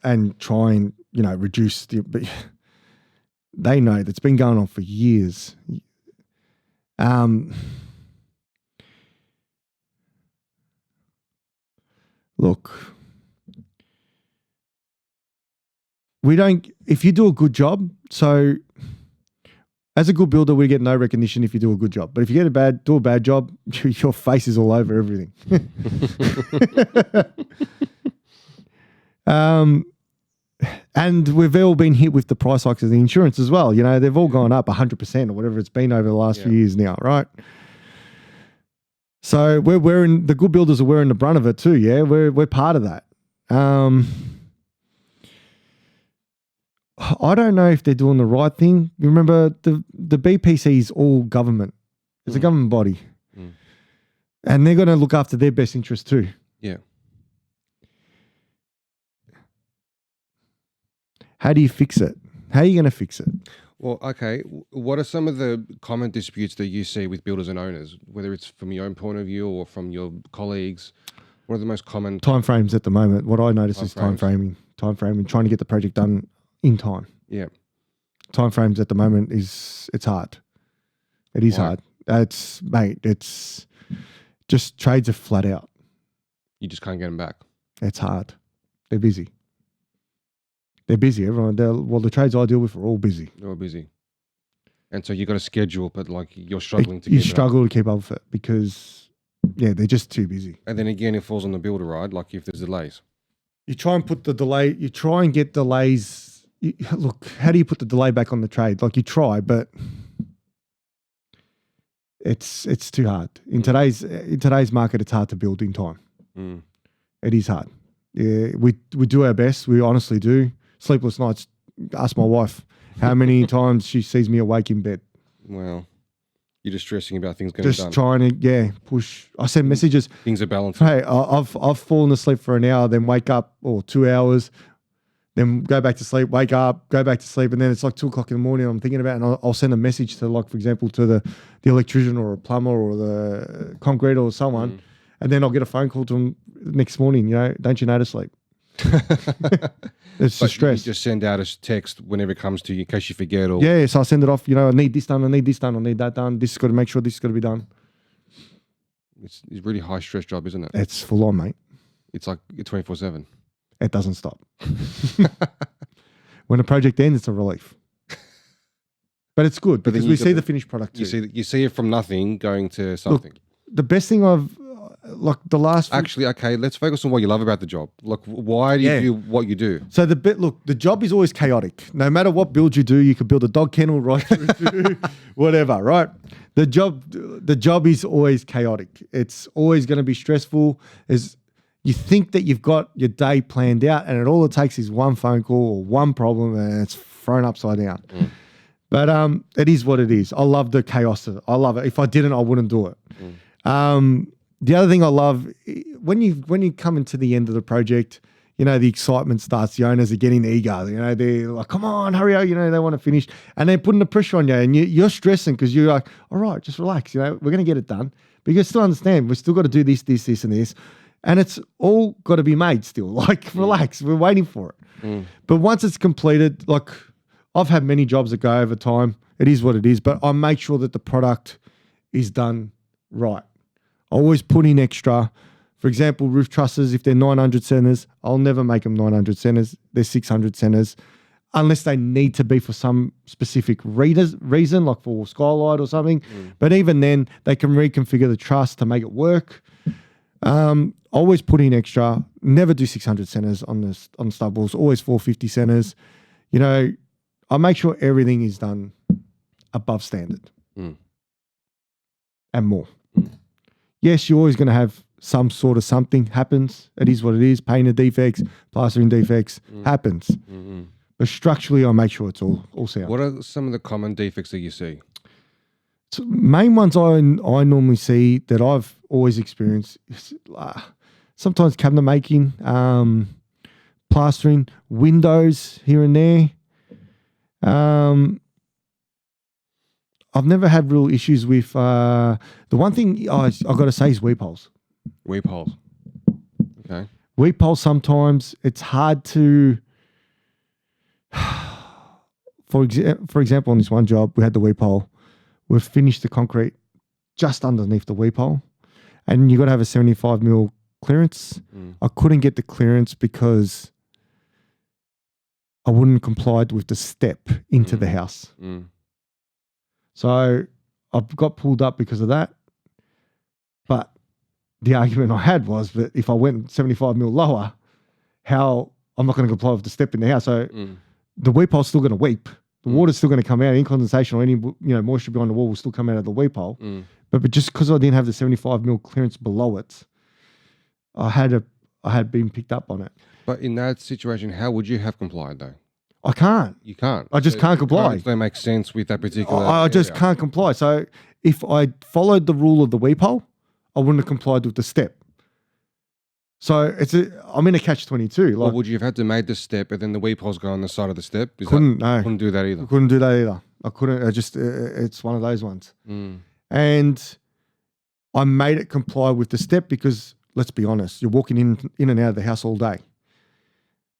And try and, reduce but they know that's been going on for years. Look, we don't, if you do a good job, so as a good builder, we get no recognition if you do a good job. But if you do a bad job, your face is all over everything. And we've all been hit with the price hikes of the insurance as well. You know, they've all gone up 100% or whatever it's been over the last few years now, right? So we're in, the good builders are wearing the brunt of it too. Yeah, we're part of that. I don't know if they're doing the right thing. You remember the BPC is all government. It's a government body. And they're going to look after their best interest too. Yeah. How do you fix it? How are you going to fix it? Well, okay. What are some of the common disputes that you see with builders and owners, whether it's from your own point of view or from your colleagues? What are the most common timeframes at the moment? What I notice is time framing, trying to get the project done in time. Yeah. Timeframes at the moment it's hard. It is hard. It's just trades are flat out. You just can't get them back. It's hard. They're busy. Everyone, the trades I deal with are all busy. They're all busy. And so you got a schedule, but like you're struggling to keep to keep up with it because, they're just too busy. And then again, it falls on the builder, right? Like if there's delays. You try and get delays. Look, how do you put the delay back on the trade? Like you try, but it's too hard. In today's market, it's hard to build in time. It is hard. Yeah, we do our best. We honestly do. Sleepless nights. Ask my wife how many times she sees me awake in bed. Well, you're just stressing about things getting done. Just trying to push. I send messages. Things are balancing. Hey, I've fallen asleep for an hour, then wake up, or 2 hours, then go back to sleep, wake up, go back to sleep, and then it's like 2 o'clock in the morning. I'm thinking about it, and I'll send a message to, like, for example, to the electrician or a plumber or the concrete or someone, and then I'll get a phone call to them next morning. You know, don't you know to sleep? It's the stress. You just send out a text whenever it comes to you in case you forget. Or so I send it off. You know, I need this done. I need this done. I need that done. This has got to make sure this has got to be done. It's a really high stress job, isn't it? It's full on, mate. It's like 24/7. It doesn't stop. When a project ends, it's a relief. But it's good because we see the finished product too. You see it from nothing going to something. Look, the best thing the last... Actually, okay, let's focus on what you love about the job. Look, why do you do what you do? So the job is always chaotic. No matter what build you do, you could build a dog kennel right through to whatever, right? The job is always chaotic. It's always going to be stressful. You think that you've got your day planned out, and all it takes is one phone call or one problem, and it's thrown upside down. But it is what it is. I love the chaos of it. I love it. If I didn't, I wouldn't do it. The other thing I love, when you come into the end of the project, you know, the excitement starts. The owners are getting eager. You know, they're like, come on, hurry up. You know, they want to finish. And they're putting the pressure on you. And you're stressing because you're like, all right, just relax. You know, we're going to get it done. But you still understand, we've still got to do this, this, this, and this. And it's all got to be made still. Like, relax. We're waiting for it. But once it's completed, like, I've had many jobs that go over time. It is what it is. But I make sure that the product is done right. I always put in extra. For example, roof trusses, if they're 900 centers, I'll never make them 900 centers. They're 600 centers, unless they need to be for some specific reason, like for skylight or something. But even then, they can reconfigure the truss to make it work. Always put in extra. Never do 600 centers on stud walls. Always 450 centers. You know, I make sure everything is done above standard and more. Yes, you're always going to have some sort of something happens. It is what it is. Painter defects, plastering defects happens. But structurally, I make sure it's all sound. What are some of the common defects that you see? So main ones I normally see that I've always experienced is, sometimes cabinet making, plastering, windows here and there. I've never had real issues with the one thing I've got to say is weep holes. Weep holes. Okay. Weep holes sometimes it's hard to. For example, on this one job, we had the weep hole. We've finished the concrete just underneath the weep hole, and you got to have a 75 mil clearance. I couldn't get the clearance because I wouldn't have complied with the step into the Mm. house. Mm. So I got pulled up because of that. But the argument I had was that if I went 75 mil lower, how I'm not going to comply with the step in the house. So Mm. the weep hole's still going to weep. The Mm. water's still going to come out. Any condensation or any moisture behind the wall will still come out of the weep hole. Mm. But just because I didn't have the 75 mil clearance below it, I had been picked up on it. But in that situation, how would you have complied though? I can't. You can't. I just can't comply. Codes don't make sense with that particular. I just area. can't comply. So if I followed the rule of the weep hole, I wouldn't have complied with the step. So I'm in a catch-22. Or Like, would you have had to make the step, and then the weep holes go on the side of the step? couldn't Couldn't do that either. couldn't do that either. I couldn't. It's one of those ones. Mm. And I made it comply with the step because let's be honest, you're walking in and out of the house all day.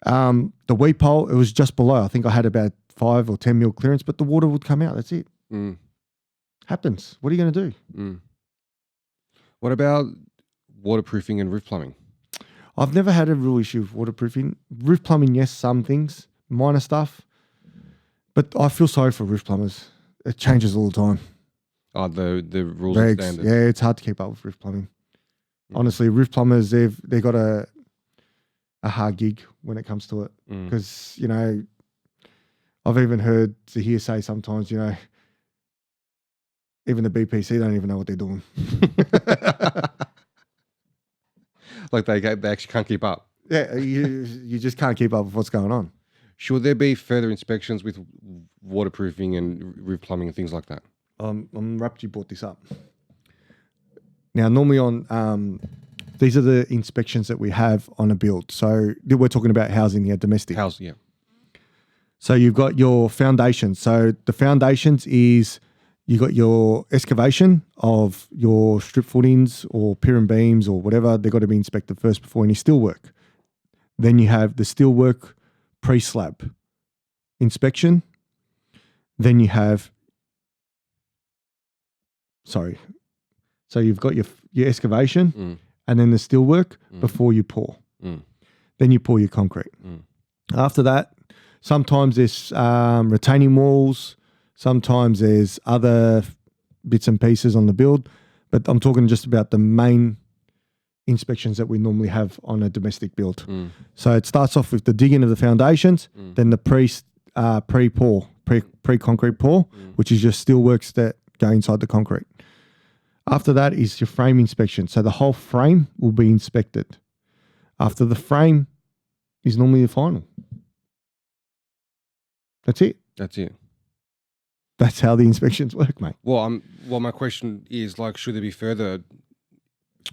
The weep hole, it was just below. I think I had about 5 or 10 mil clearance, but the water would come out. That's it. Mm. Happens. What are you going to do? Mm. What about waterproofing and roof plumbing? I've never had a real issue with waterproofing. Roof plumbing, yes, some things, minor stuff. But I feel sorry for roof plumbers. It changes all the time. Oh, the rules and Regs, standards. yeah, it's hard to keep up with roof plumbing. Honestly, roof plumbers, they've got a hard gig when it comes to it. Mm. Because, I've even heard the hearsay sometimes, even the BPC don't even know what they're doing. Like they actually can't keep up. Yeah, you just can't keep up with what's going on. Should there be further inspections with waterproofing and roof plumbing and things like that? I'm wrapped you brought this up. Now, normally on these are the inspections that we have on a build. So we're talking about housing here, domestic. House, yeah. So you've got your foundations. So the foundations is you got your excavation of your strip footings or pier and beams or whatever. They've got to be inspected first before any steel work. Then you have the steel work pre-slab inspection. Then you have, so you've got your excavation and then the steel work before you pour. Then you pour your concrete. After that, sometimes there's retaining walls. Sometimes there's other bits and pieces on the build, but I'm talking just about the main inspections that we normally have on a domestic build. So it starts off with the digging of the foundations, then the pre-concrete pour, which is your steelworks that go inside the concrete. After that is your frame inspection. So the whole frame will be inspected. After the frame is normally the final. That's it. That's it. That's how the inspections work, mate. Well, my question is, like, should there be further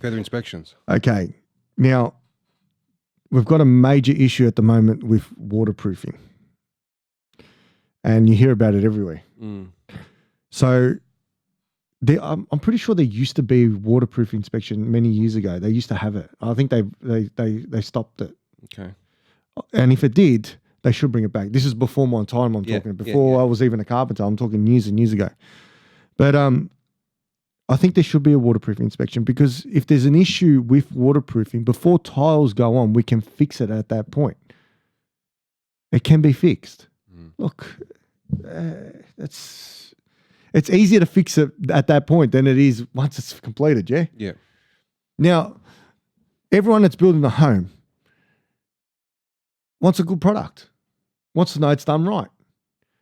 inspections? Okay. Now, we've got a major issue at the moment with waterproofing. And you hear about it everywhere. So I'm pretty sure there used to be waterproof inspection many years ago. They used to have it. I think they stopped it. Okay. And if it did, they should bring it back. This is before my time I'm talking. Before I was even a carpenter, I'm talking years and years ago. But I think there should be a waterproof inspection because if there's an issue with waterproofing, before tiles go on, we can fix it at that point. It can be fixed. Look, it's easier to fix it at that point than it is once it's completed, yeah? Yeah. Now, everyone that's building a home wants a good product, wants to know it's done right.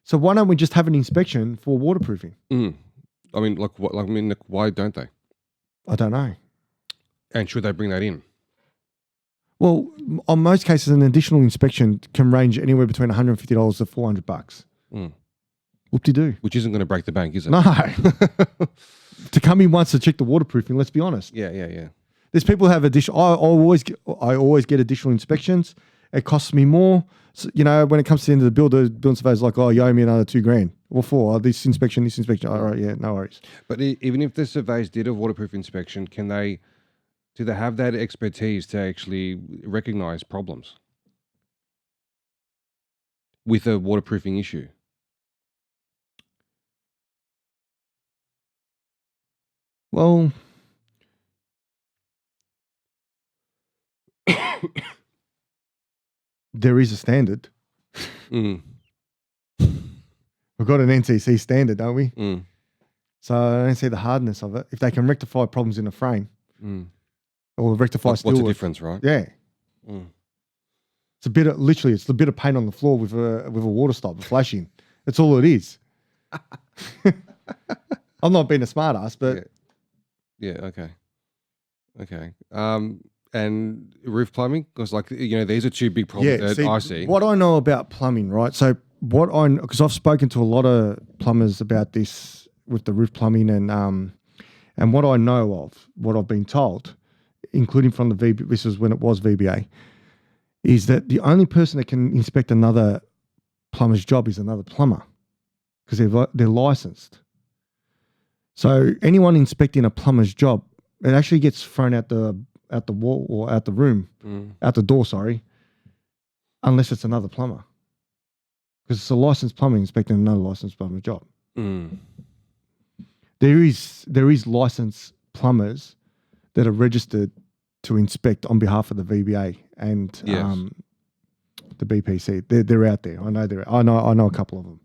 So why don't we just have an inspection for waterproofing? I mean, why don't they? I don't know. And should they bring that in? Well, on most cases, an additional inspection can range anywhere between $150 to $400. Whoop-de-doo. Which isn't going to break the bank, is it? No. To come in once to check the waterproofing, let's be honest. Yeah. There's people who have additional. I always get additional inspections. It costs me more. So, when it comes to the end of the build, the building surveyor's like, "Oh, you owe me another $2,000." What for? Oh, this inspection. All right, yeah, no worries. But even if the surveys did a waterproof inspection, do they have that expertise to actually recognize problems with a waterproofing issue? Well, there is a standard. Mm. We've got an NCC standard, don't we? Mm. So I don't see the hardness of it. If they can rectify problems in a frame or rectify What's steel the work, difference, right? yeah. Mm. It's a bit of literally, it's a bit of paint on the floor with a water stop, flashing. That's all it is. I'm not being a smart ass, but Yeah. Okay. And roof plumbing, because like these are two big problems that I see. what I know about plumbing, right? So because I've spoken to a lot of plumbers about this with the roof plumbing, and what I know of, what I've been told, including from the VB, this is when it was VBA, is that the only person that can inspect another plumber's job is another plumber because they're licensed. So anyone inspecting a plumber's job, it actually gets thrown out the wall or out the room, out the door, sorry, unless it's another plumber. Because it's a licensed plumber inspecting another licensed plumber's job. There is licensed plumbers that are registered to inspect on behalf of the VBA and the BPC. They're out there. I know a couple of them.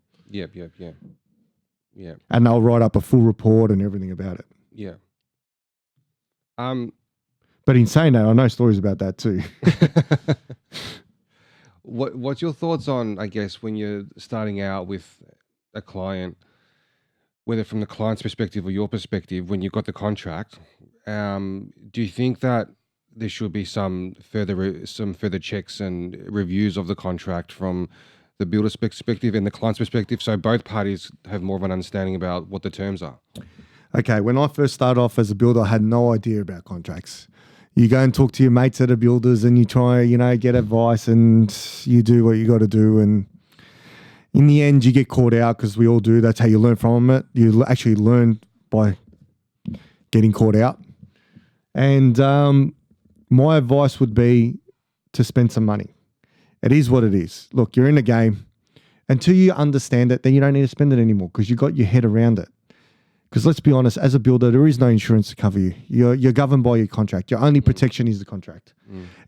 Yeah. And they'll write up a full report and everything about it. Yeah. But in saying that, I know stories about that too. What's your thoughts on, I guess, when you're starting out with a client, whether from the client's perspective or your perspective, when you've got the contract, do you think that there should be some further checks and reviews of the contract from the builder's perspective and the client's perspective, so both parties have more of an understanding about what the terms are? Okay, when I first started off as a builder, I had no idea about contracts. You go and talk to your mates that are builders and you try, get advice and you do what you got to do. And in the end, you get caught out because we all do. That's how you learn from it. You actually learn by getting caught out. And my advice would be to spend some money. It is what it is. Look, you're in the game. Until you understand it, then you don't need to spend it anymore because you got your head around it. Because let's be honest, as a builder, there is no insurance to cover you. You're governed by your contract. Your only protection is the contract.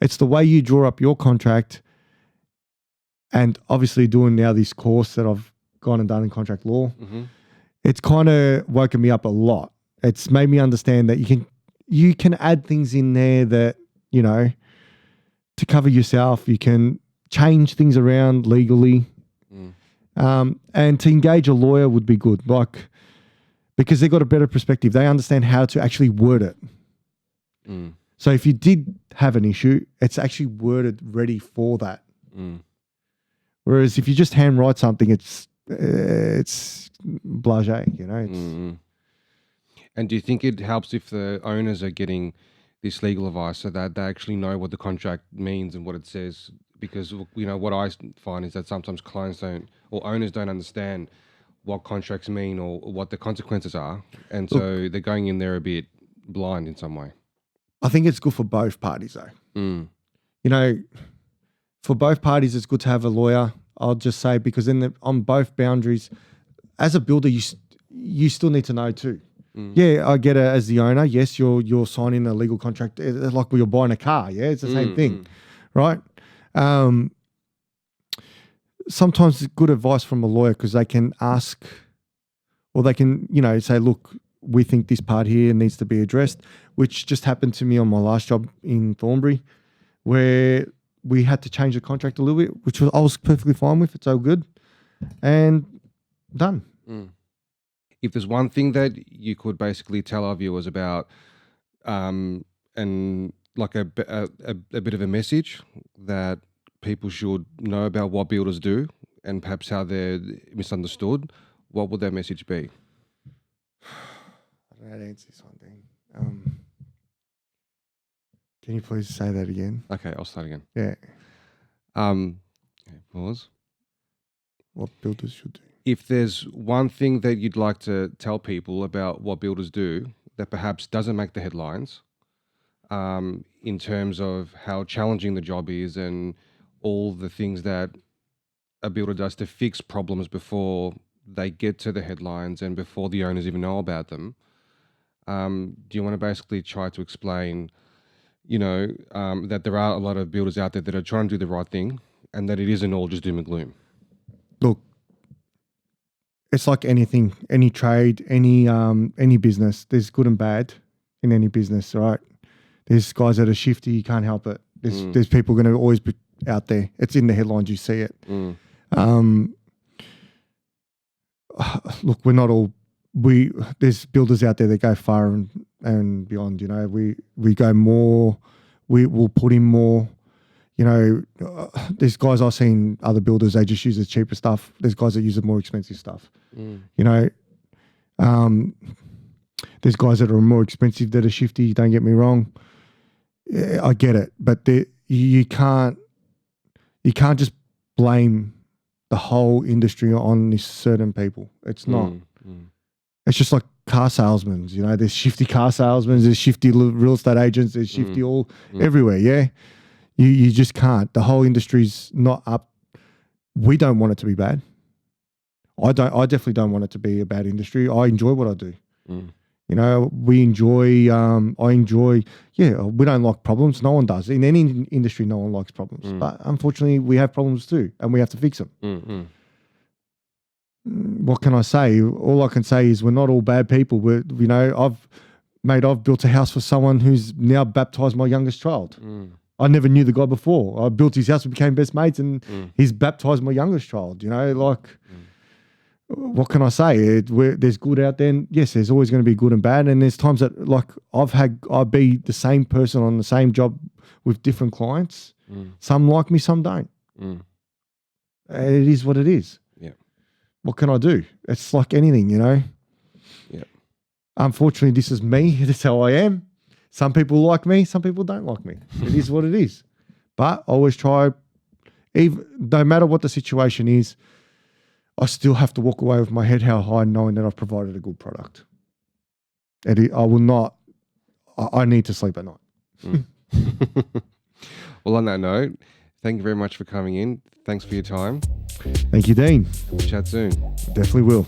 It's the way you draw up your contract, and obviously doing now this course that I've gone and done in contract law. It's kind of woken me up a lot. It's made me understand that you can add things in there that, to cover yourself. You can change things around legally. And to engage a lawyer would be good. Because they've got a better perspective. They understand how to actually word it. So if you did have an issue, it's actually worded ready for that. Whereas if you just handwrite something, it's blasé, And do you think it helps if the owners are getting this legal advice so that they actually know what the contract means and what it says? Because, what I find is that sometimes clients don't, or owners don't understand what contracts mean or what the consequences are. And so they're going in there a bit blind in some way. I think it's good for both parties though. For both parties, it's good to have a lawyer. I'll just say, because on both boundaries, as a builder, you still need to know too. Yeah, I get it as the owner. Yes, you're signing a legal contract. It's like when you're buying a car. Yeah, it's the same thing, right? Sometimes it's good advice from a lawyer because they can ask, or they can, say, look, we think this part here needs to be addressed, which just happened to me on my last job in Thornbury, where we had to change the contract a little bit, which I was perfectly fine with. It's all good. And done. If there's one thing that you could basically tell our viewers about, and like a bit of a message that people should know about what builders do and perhaps how they're misunderstood, what would that message be? I don't know how to answer this one thing. Can you please say that again? Okay, I'll start again. Yeah. Okay, pause. What builders should do. If there's one thing that you'd like to tell people about what builders do that perhaps doesn't make the headlines, in terms of how challenging the job is and all the things that a builder does to fix problems before they get to the headlines and before the owners even know about them, do you want to basically try to explain, that there are a lot of builders out there that are trying to do the right thing and that it isn't all just doom and gloom? look, it's like anything, any trade, any business. There's good and bad in any business, right? There's guys that are shifty, you can't help it. There's people going to always be out there. It's in the headlines, you see it. Look, we're not all there's builders out there that go far and beyond. You know, we go more. We will put in more. You know, there's guys I've seen other builders, they just use the cheaper stuff. There's guys that use the more expensive stuff. You know, there's guys that are more expensive that are shifty. Don't get me wrong. Yeah, I get it, but you can't just blame the whole industry on these certain people. It's not. It's just like car salesmen. You know, there's shifty car salesmen, there's shifty real estate agents, there's shifty everywhere. Yeah, you just can't. The whole industry's not up. We don't want it to be bad. I definitely don't want it to be a bad industry. I enjoy what I do. You know, we enjoy. I enjoy. Yeah, we don't like problems. No one does. In any industry, no one likes problems. But unfortunately, we have problems too, and we have to fix them. What can I say? All I can say is we're not all bad people. You know, I've built a house for someone who's now baptized my youngest child. I never knew the guy before. I built his house, we became best mates, and he's baptized my youngest child. You know, like, what can I say? There's good out there. And yes, there's always going to be good and bad. And there's times that, like, I'll be the same person on the same job with different clients. Some like me, some don't. It is what it is. What can I do? It's like anything, you know? Unfortunately, this is me. That's how I am. Some people like me. Some people don't like me. It is what it is. But I always try, no matter what the situation is, I still have to walk away with my head held high knowing that I've provided a good product. And I will not, I need to sleep at night. Well, on that note, thank you very much for coming in. Thanks for your time. Thank you, Dean. We'll chat soon. Definitely will.